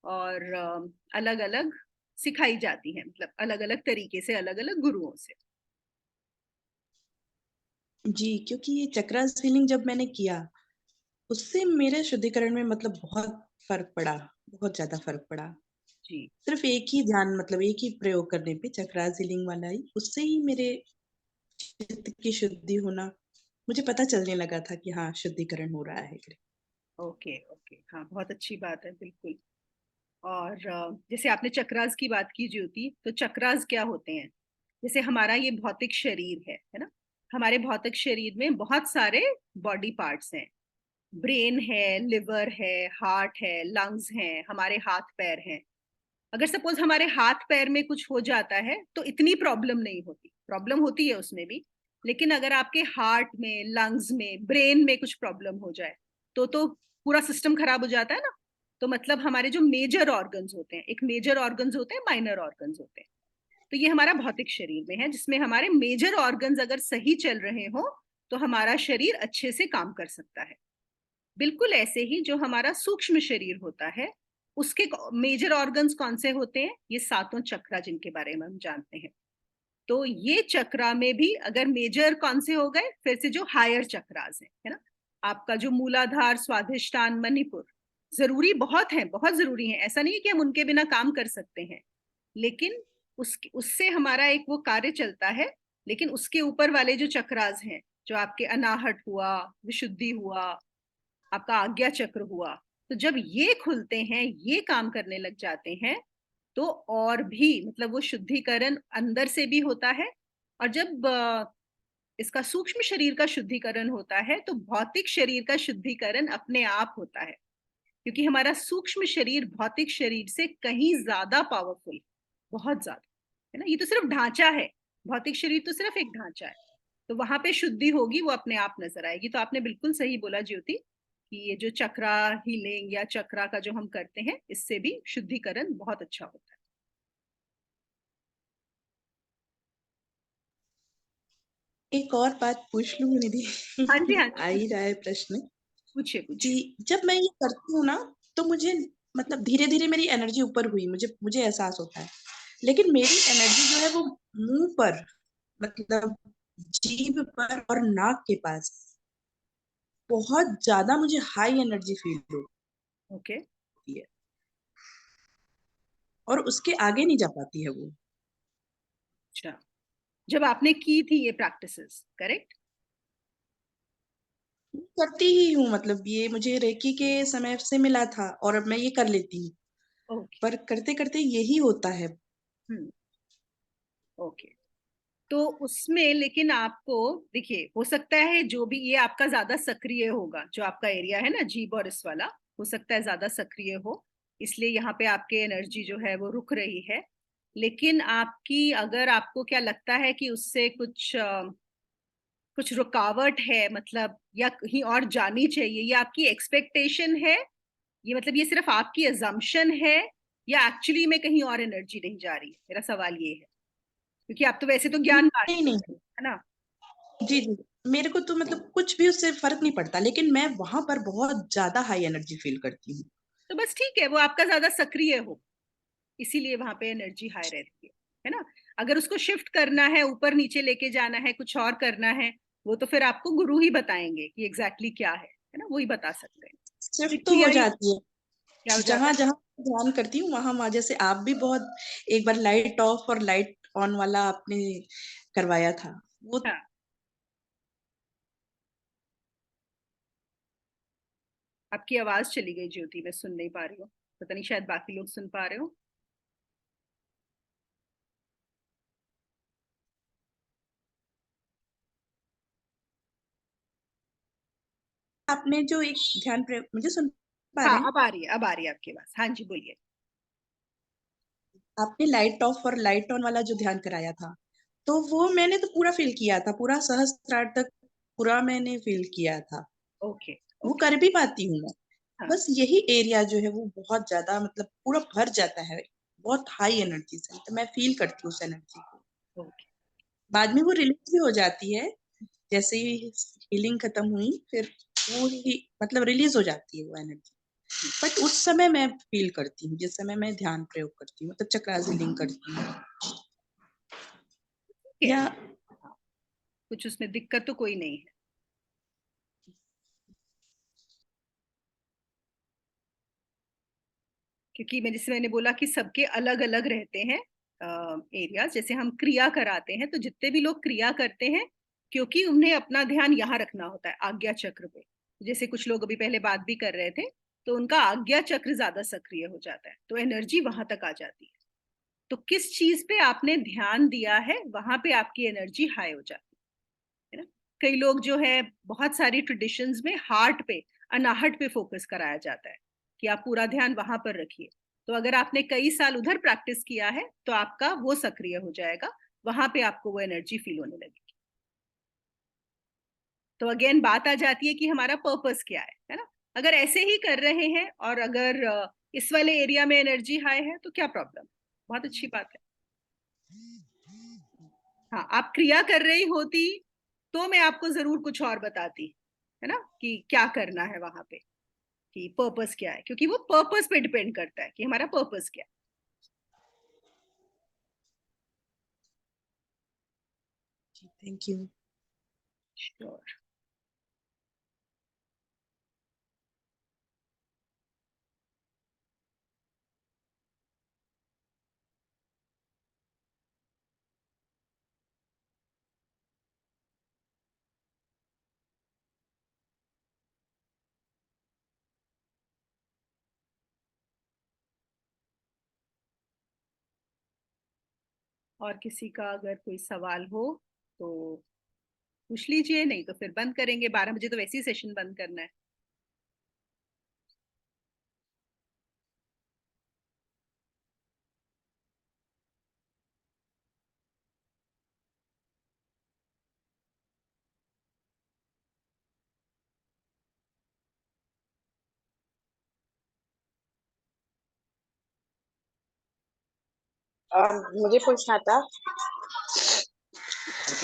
और अलग अलग सिखाई जाती है, मतलब अलग अलग तरीके से, अलग अलग गुरुओं से। जी, क्योंकि ये चक्रास हीलिंग जब मैंने किया उससे मेरे शुद्धिकरण में मतलब बहुत फर्क पड़ा, बहुत ज्यादा फर्क पड़ा। जी सिर्फ एक ही ध्यान, मतलब एक ही प्रयोग करने पे, चक्रास हीलिंग वाला ही, उससे ही मेरे चित्त की शुद्धि होना मुझे पता चलने लगा था कि हाँ शुद्धिकरण हो रहा है। ओके ओके, हाँ बहुत अच्छी बात है, बिल्कुल। और जैसे आपने चक्रास की बात की ज्योति, तो चक्रास क्या होते हैं? जैसे हमारा ये भौतिक शरीर है ना? हमारे भौतिक शरीर में बहुत सारे बॉडी पार्ट्स हैं। ब्रेन है, लिवर है, हार्ट है, लंग्स हैं, हमारे हाथ पैर हैं। अगर सपोज हमारे हाथ पैर में कुछ हो जाता है तो इतनी प्रॉब्लम नहीं होती, प्रॉब्लम होती है उसमें भी। लेकिन अगर आपके हार्ट में, लंग्स में, ब्रेन में कुछ प्रॉब्लम हो जाए तो पूरा सिस्टम खराब हो जाता है ना। तो मतलब हमारे जो मेजर ऑर्गन्स होते हैं, एक मेजर ऑर्गन्स होते हैं, माइनर ऑर्गन्स होते हैं। तो ये हमारा भौतिक शरीर में है, जिसमें हमारे मेजर ऑर्गन्स अगर सही चल रहे हो तो हमारा शरीर अच्छे से काम कर सकता है। बिल्कुल ऐसे ही जो हमारा सूक्ष्म शरीर होता है, उसके मेजर ऑर्गन्स कौन से होते हैं? ये सातों चक्रा जिनके बारे में हम जानते हैं। तो ये चक्रा में भी अगर मेजर कौन से हो गए, फिर से जो हायर चक्रास है ना? आपका जो मूलाधार, स्वाधिष्ठान, मणिपुर, जरूरी बहुत है, बहुत जरूरी है। ऐसा नहीं है कि हम उनके बिना काम कर सकते हैं, लेकिन उससे हमारा एक वो कार्य चलता है। लेकिन उसके ऊपर वाले जो चक्रास हैं, जो आपके अनाहट हुआ, विशुद्धि हुआ, आपका आज्ञा चक्र हुआ, तो जब ये खुलते हैं, ये काम करने लग जाते हैं, तो और भी मतलब वो शुद्धिकरण अंदर से भी होता है। और जब इसका सूक्ष्म शरीर का शुद्धिकरण होता है तो भौतिक शरीर का शुद्धिकरण अपने आप होता है। क्योंकि हमारा सूक्ष्म शरीर भौतिक शरीर से कहीं ज्यादा पावरफुल, बहुत ज्यादा, है ना? ये तो सिर्फ ढांचा है, भौतिक शरीर तो सिर्फ एक ढांचा है। तो वहां पे शुद्धि होगी, वो अपने आप नजर आएगी। तो आपने बिल्कुल सही बोला ज्योति, कि ये जो चक्रा हीलिंग या चक्रा का जो हम करते हैं, इससे भी शुद्धिकरण बहुत अच्छा होता है। एक और बात पूछ लूं निधि? हाँ जी, हाँ आ जी, ही रहा है प्रश्न। पूछिए जी, पूछिए। जब मैं ये करती हूँ ना, तो मुझे मतलब धीरे धीरे मेरी एनर्जी ऊपर हुई, मुझे मुझे एहसास होता है। लेकिन मेरी एनर्जी जो है वो मुंह पर, मतलब जीभ पर और नाक के पास बहुत ज्यादा मुझे हाई एनर्जी फील ओके। होती है, और उसके आगे नहीं जा पाती है वो। अच्छा, जब आपने की थी ये प्रैक्टिसेस, करेक्ट? करती ही हूँ, मतलब ये मुझे रेकी के समय से मिला था और अब मैं ये कर लेती हूँ, ओके। पर करते करते यही होता है। हम्म। ओके। तो उसमें लेकिन आपको देखिए, हो सकता है जो भी ये आपका ज्यादा सक्रिय होगा, जो आपका एरिया है ना जीभ और इस वाला, हो सकता है ज्यादा सक्रिय हो, इसलिए यहाँ पे आपके एनर्जी जो है वो रुक रही है। लेकिन आपकी, अगर आपको क्या लगता है कि उससे कुछ रुकावट है, मतलब या कहीं और जानी चाहिए, या आपकी एक्सपेक्टेशन है, ये मतलब ये सिर्फ आपकी अजम्पशन है, या एक्चुअली में कहीं और एनर्जी नहीं जा रही है? मेरा सवाल ये है, क्योंकि आप तो वैसे तो ज्ञान नहीं बांटते नहीं, हैं, है ना? जी जी, मेरे को तो मतलब कुछ भी उससे फर्क नहीं पड़ता, लेकिन मैं वहां पर बहुत ज्यादा हाई एनर्जी फील करती हूँ। तो बस ठीक है, वो आपका ज्यादा सक्रिय हो, इसीलिए वहां पे एनर्जी हाई रहती है ना? अगर उसको शिफ्ट करना है, ऊपर नीचे लेके जाना है, कुछ और करना है, वो तो फिर आपको गुरु ही बताएंगे कि एग्जैक्टली क्या है ना? वो ही बता सकते हैं। सिर्फ तो तो हो क्रिया ही जाती है, क्या हो जाता जहां है? जहां ध्यान करती हूँ वहां वहां, जैसे आप भी बहुत एक बार लाइट ऑफ और लाइट ऑन वाला आपने करवाया था वो। हाँ, आपकी आवाज चली गई ज्योति, मैं सुन नहीं पा रही हूँ। पता नहीं, शायद बाकी लोग सुन पा रहे हो। आपने जो एक ध्यान प्रयोग, मुझे सुन पा हाँ, रहे हैं? अब आ रही है, अब आ रही है आपकी आवाज। हाँ जी, बोलिए। आपने लाइट ऑफ और लाइट ऑन वाला जो ध्यान कराया था, तो वो मैंने तो पूरा फील किया था, पूरा सहस्त्रार तक पूरा मैंने फील किया था। ओके वो ओके। कर भी पाती हूँ मैं। हाँ। बस यही एरिया जो है वो बहुत ज्यादा, मतलब पूरा भर जाता है बहुत हाई एनर्जी से, तो मैं फील करती हूँ उस एनर्जी को। ओके। बाद में वो रिलीज भी हो जाती है, जैसे ही हीलिंग खत्म हुई फिर वो ही मतलब रिलीज हो जाती है वो एनर्जी। बट उस समय मैं फील करती हूँ जिस समय मैं ध्यान प्रयोग करती हूँ, मतलब चक्रास हीलिंग करती हूँ। ठीक है। या हाँ, कुछ उसमें दिक्कत तो कोई नहीं है। क्योंकि मैं, जैसे मैंने बोला कि सबके अलग अलग रहते हैं एरियाज। जैसे हम क्रिया कराते हैं तो जितने भी लोग क्रिया करते हैं, क्योंकि उन्हें अपना ध्यान यहाँ रखना होता है, आज्ञा चक्र पे। जैसे कुछ लोग अभी पहले बात भी कर रहे थे, तो उनका आज्ञा चक्र ज्यादा सक्रिय हो जाता है, तो एनर्जी वहां तक आ जाती है। तो किस चीज पे आपने ध्यान दिया है वहां पे आपकी एनर्जी हाई हो जाती है ना। कई लोग जो है, बहुत सारी ट्रेडिशंस में हार्ट पे, अनाहट पे फोकस कराया जाता है कि आप पूरा ध्यान वहां पर रखिए। तो अगर आपने कई साल उधर प्रैक्टिस किया है तो आपका वो सक्रिय हो जाएगा, वहां पे आपको वो एनर्जी फील होने लगेगी। तो अगेन बात आ जाती है कि हमारा पर्पस क्या है ना। अगर ऐसे ही कर रहे हैं और अगर इस वाले एरिया में एनर्जी हाई है तो क्या प्रॉब्लम, बहुत अच्छी बात है। हाँ, आप क्रिया कर रही होती तो मैं आपको जरूर कुछ और बताती, है ना, कि क्या करना है वहां पे, कि पर्पस क्या है, क्योंकि वो पर्पस पे डिपेंड करता है कि हमारा पर्पस क्या जी, थैंक यू। है। और किसी का अगर कोई सवाल हो तो पूछ लीजिए, नहीं तो फिर बंद करेंगे, 12 बजे तो वैसे ही सेशन बंद करना है। मुझे पूछना था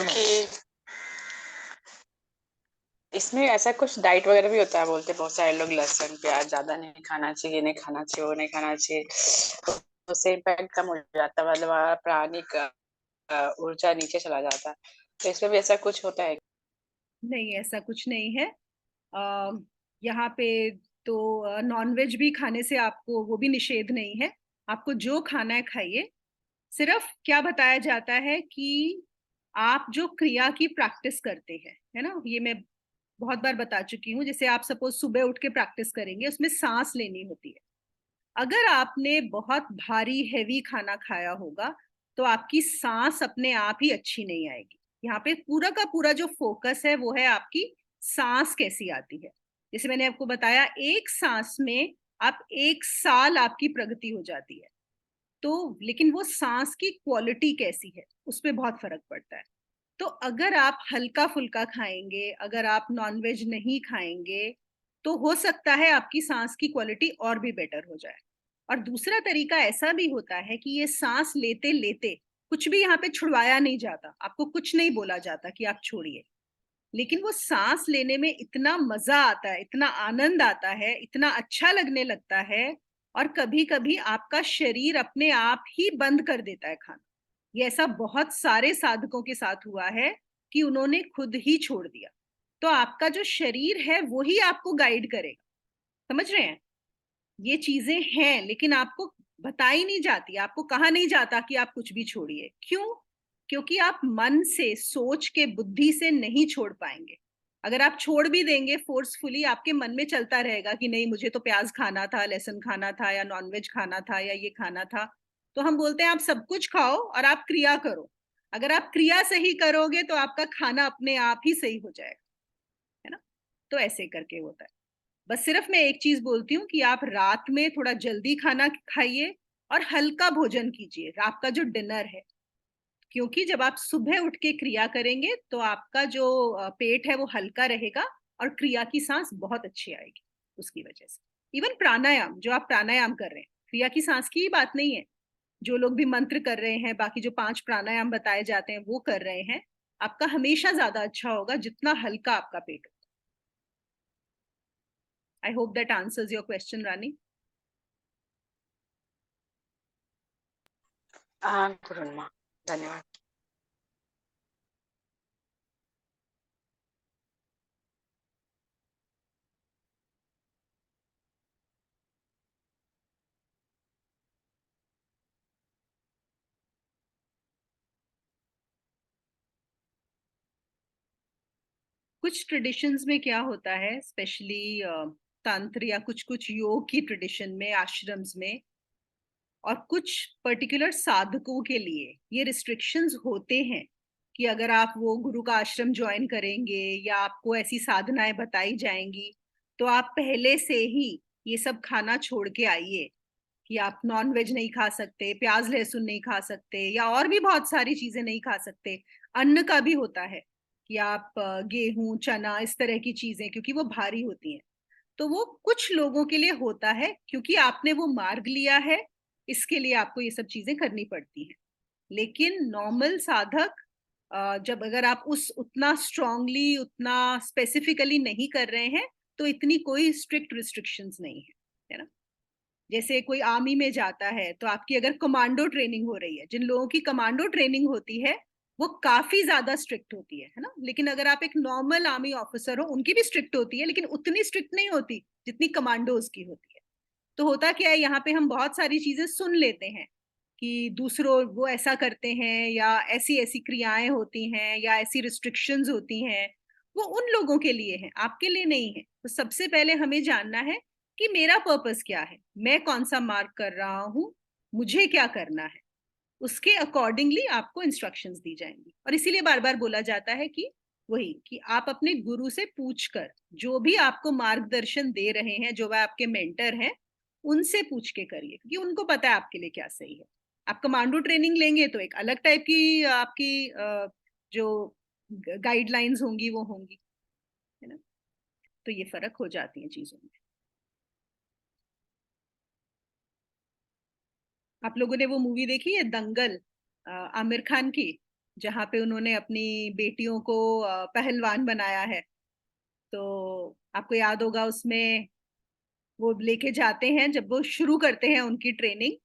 कि इसमें ऐसा कुछ डाइट वगैरह भी होता है, बोलते बहुत सारे लोग लहसुन प्याज ज्यादा नहीं खाना चाहिए, नहीं खाना चाहिए, वो नहीं खाना चाहिए, तो उससे इम्पैक्ट कम हो जाता है, मतलब हमारा प्राणिक ऊर्जा नीचे चला जाता है, तो इसमें भी ऐसा कुछ होता है? नहीं, ऐसा कुछ नहीं है। आ, यहाँ पे तो नॉनवेज भी खाने से आपको वो भी निषेध नहीं है, आपको जो खाना है खाइए। सिर्फ क्या बताया जाता है कि आप जो क्रिया की प्रैक्टिस करते हैं, है ना, ये मैं बहुत बार बता चुकी हूँ। जैसे आप सपोज सुबह उठ के प्रैक्टिस करेंगे, उसमें सांस लेनी होती है। अगर आपने बहुत भारी हैवी खाना खाया होगा तो आपकी सांस अपने आप ही अच्छी नहीं आएगी। यहाँ पे पूरा का पूरा जो फोकस है वो है आपकी सांस कैसी आती है। जैसे मैंने आपको बताया, एक सांस में आप 1 साल आपकी प्रगति हो जाती है। तो लेकिन वो सांस की क्वालिटी कैसी है उस पर बहुत फर्क पड़ता है। तो अगर आप हल्का फुल्का खाएंगे, अगर आप नॉनवेज नहीं खाएंगे, तो हो सकता है आपकी सांस की क्वालिटी और भी बेटर हो जाए। और दूसरा तरीका ऐसा भी होता है कि ये सांस लेते लेते कुछ भी यहाँ पे छुड़वाया नहीं जाता, आपको कुछ नहीं बोला जाता कि आप छोड़िए, लेकिन वो सांस लेने में इतना मजा आता है, इतना आनंद आता है, इतना अच्छा लगने लगता है। और कभी कभी आपका शरीर अपने आप ही बंद कर देता है खाना। ये ऐसा बहुत सारे साधकों के साथ हुआ है कि उन्होंने खुद ही छोड़ दिया। तो आपका जो शरीर है वो ही आपको गाइड करेगा, समझ रहे हैं। ये चीजें हैं लेकिन आपको बताई नहीं जाती, आपको कहा नहीं जाता कि आप कुछ भी छोड़िए। क्यों? क्योंकि आप मन से, सोच के, बुद्धि से नहीं छोड़ पाएंगे। अगर आप छोड़ भी देंगे फोर्सफुली, आपके मन में चलता रहेगा कि नहीं मुझे तो प्याज खाना था, लहसुन खाना था, या नॉनवेज खाना था, या ये खाना था। तो हम बोलते हैं आप सब कुछ खाओ और आप क्रिया करो। अगर आप क्रिया सही करोगे तो आपका खाना अपने आप ही सही हो जाएगा, है ना। तो ऐसे करके होता है। बस सिर्फ मैं एक चीज बोलती हूँ कि आप रात में थोड़ा जल्दी खाना खाइए और हल्का भोजन कीजिए, रात का जो डिनर है। क्योंकि जब आप सुबह उठ के क्रिया करेंगे तो आपका जो पेट है वो हल्का रहेगा और क्रिया की सांस बहुत अच्छी आएगी उसकी वजह से। इवन प्राणायाम, जो आप प्राणायाम कर रहे हैं, क्रिया की सांस की ही बात नहीं है। जो लोग भी मंत्र कर रहे हैं, बाकी जो 5 प्राणायाम बताए जाते हैं वो कर रहे हैं, आपका हमेशा ज्यादा अच्छा होगा जितना हल्का आपका पेट हो। I hope that answers your question, Rani. हाँ गुरुमा, धन्यवाद। कुछ ट्रेडिशंस में क्या होता है, स्पेशली तंत्र या कुछ कुछ योग की ट्रेडिशन में, आश्रम्स में, और कुछ पर्टिकुलर साधकों के लिए ये रिस्ट्रिक्शंस होते हैं कि अगर आप वो गुरु का आश्रम ज्वाइन करेंगे या आपको ऐसी साधनाएं बताई जाएंगी तो आप पहले से ही ये सब खाना छोड़ के आइए, कि आप नॉन वेज नहीं खा सकते, प्याज लहसुन नहीं खा सकते, या और भी बहुत सारी चीजें नहीं खा सकते। अन्न का भी होता है कि आप गेहूं चना इस तरह की चीजें, क्योंकि वो भारी होती हैं। तो वो कुछ लोगों के लिए होता है, क्योंकि आपने वो मार्ग लिया है, इसके लिए आपको ये सब चीजें करनी पड़ती हैं। लेकिन नॉर्मल साधक, जब अगर आप उस उतना स्ट्रांगली उतना स्पेसिफिकली नहीं कर रहे हैं तो इतनी कोई स्ट्रिक्ट रिस्ट्रिक्शंस नहीं है ना। जैसे कोई आर्मी में जाता है तो आपकी अगर कमांडो ट्रेनिंग हो रही है, जिन लोगों की कमांडो ट्रेनिंग होती है वो काफी ज्यादा स्ट्रिक्ट होती है ना। लेकिन अगर आप एक नॉर्मल आर्मी ऑफिसर हो, उनकी भी स्ट्रिक्ट होती है लेकिन उतनी स्ट्रिक्ट नहीं होती जितनी कमांडोज की होती है। तो होता क्या है, यहाँ पे हम बहुत सारी चीजें सुन लेते हैं कि दूसरों वो ऐसा करते हैं या ऐसी ऐसी क्रियाएं होती हैं या ऐसी रिस्ट्रिक्शंस होती हैं, वो उन लोगों के लिए है, आपके लिए नहीं है। तो सबसे पहले हमें जानना है कि मेरा पर्पस क्या है, मैं कौन सा मार्ग कर रहा हूँ, मुझे क्या करना है, उसके अकॉर्डिंगली आपको इंस्ट्रक्शंस दी जाएंगी। और इसीलिए बार बार बोला जाता है कि वही कि आप अपने गुरु से पूछकर, जो भी आपको मार्गदर्शन दे रहे हैं, जो वह आपके मेंटर हैं, उनसे पूछ के करिए, क्योंकि उनको पता है आपके लिए क्या सही है। आप कमांडो ट्रेनिंग लेंगे तो एक अलग टाइप की आपकी जो गाइडलाइंस होंगी वो होंगी, है ना। तो ये फर्क हो जाती है चीजों में। आप लोगों ने वो मूवी देखी है दंगल, आमिर खान की, जहाँ पे उन्होंने अपनी बेटियों को पहलवान बनाया है। तो आपको याद होगा उसमें वो लेके जाते हैं, जब वो शुरू करते हैं उनकी ट्रेनिंग,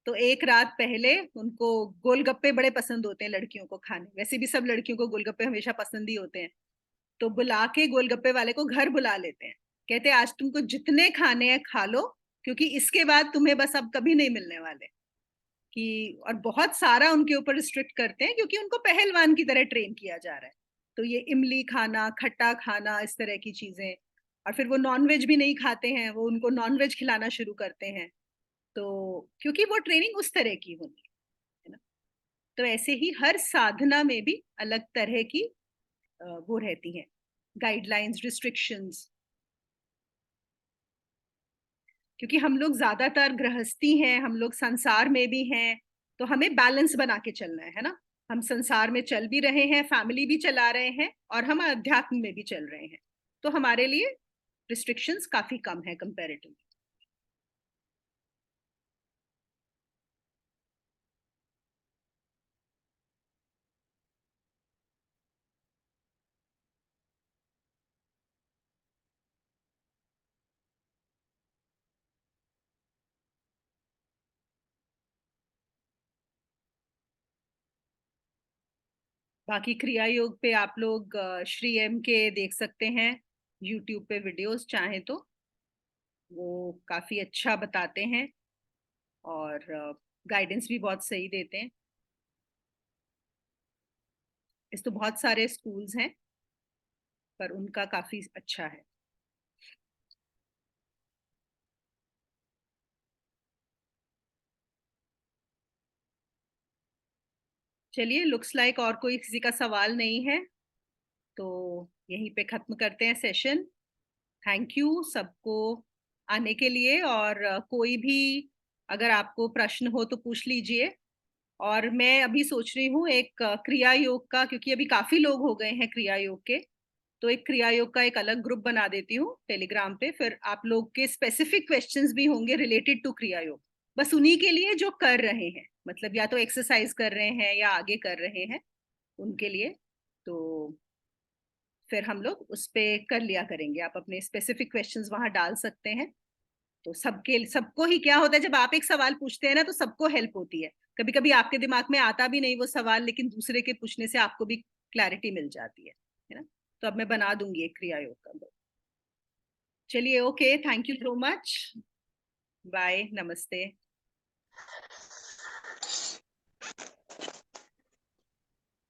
तो एक रात पहले उनको गोलगप्पे बड़े पसंद होते हैं लड़कियों को खाने, वैसे भी सब लड़कियों को गोलगप्पे हमेशा पसंद ही होते हैं। तो बुला के गोलगप्पे वाले को घर बुला लेते हैं, कहते हैं आज तुमको जितने खाने हैं खा लो, क्योंकि इसके बाद तुम्हें बस अब कभी नहीं मिलने वाले। कि और बहुत सारा उनके ऊपर रिस्ट्रिक्ट करते हैं क्योंकि उनको पहलवान की तरह ट्रेन किया जा रहा है। तो ये इमली खाना, खट्टा खाना, इस तरह की चीजें, और फिर वो नॉनवेज भी नहीं खाते हैं, वो उनको नॉनवेज खिलाना शुरू करते हैं। तो क्योंकि वो ट्रेनिंग उस तरह की होनी है ना। तो ऐसे ही हर साधना में भी अलग तरह की वो रहती है, गाइडलाइंस, रिस्ट्रिक्शंस। क्योंकि हम लोग ज्यादातर गृहस्थी हैं, हम लोग संसार में भी हैं, तो हमें बैलेंस बना के चलना है ना। हम संसार में चल भी रहे हैं, फैमिली भी चला रहे हैं, और हम अध्यात्म में भी चल रहे हैं। तो हमारे लिए रिस्ट्रिक्शंस काफी कम है कंपैरेटिवली। बाकी क्रिया योग पे आप लोग श्री एम के देख सकते हैं यूट्यूब पे वीडियोस, चाहे तो वो काफी अच्छा बताते हैं और गाइडेंस भी बहुत सही देते हैं। इस तो बहुत सारे स्कूल्स हैं पर उनका काफी अच्छा है। चलिए, लुक्स लाइक और कोई किसी का सवाल नहीं है, तो यहीं पे खत्म करते हैं सेशन। थैंक यू सबको आने के लिए, और कोई भी अगर आपको प्रश्न हो तो पूछ लीजिए। और मैं अभी सोच रही हूँ एक क्रिया योग का, क्योंकि अभी काफी लोग हो गए हैं क्रिया योग के, तो एक क्रिया योग का एक अलग ग्रुप बना देती हूँ टेलीग्राम पे। फिर आप लोग के स्पेसिफिक क्वेश्चंस भी होंगे रिलेटेड टू क्रिया योग, बस उन्हीं के लिए जो कर रहे हैं, मतलब या तो एक्सरसाइज कर रहे हैं या आगे कर रहे हैं, उनके लिए। तो फिर हम लोग उस पे कर लिया करेंगे, आप अपने स्पेसिफिक क्वेश्चंस वहां डाल सकते हैं। तो सबके सबको ही क्या होता है, जब आप एक सवाल पूछते हैं ना तो सबको हेल्प होती है। कभी कभी आपके दिमाग में आता भी नहीं वो सवाल, लेकिन दूसरे के पूछने से आपको भी क्लैरिटी मिल जाती है ना। तो अब मैं बना दूंगी एक क्रिया योग का। चलिए, okay, thank you so much, bye, नमस्ते।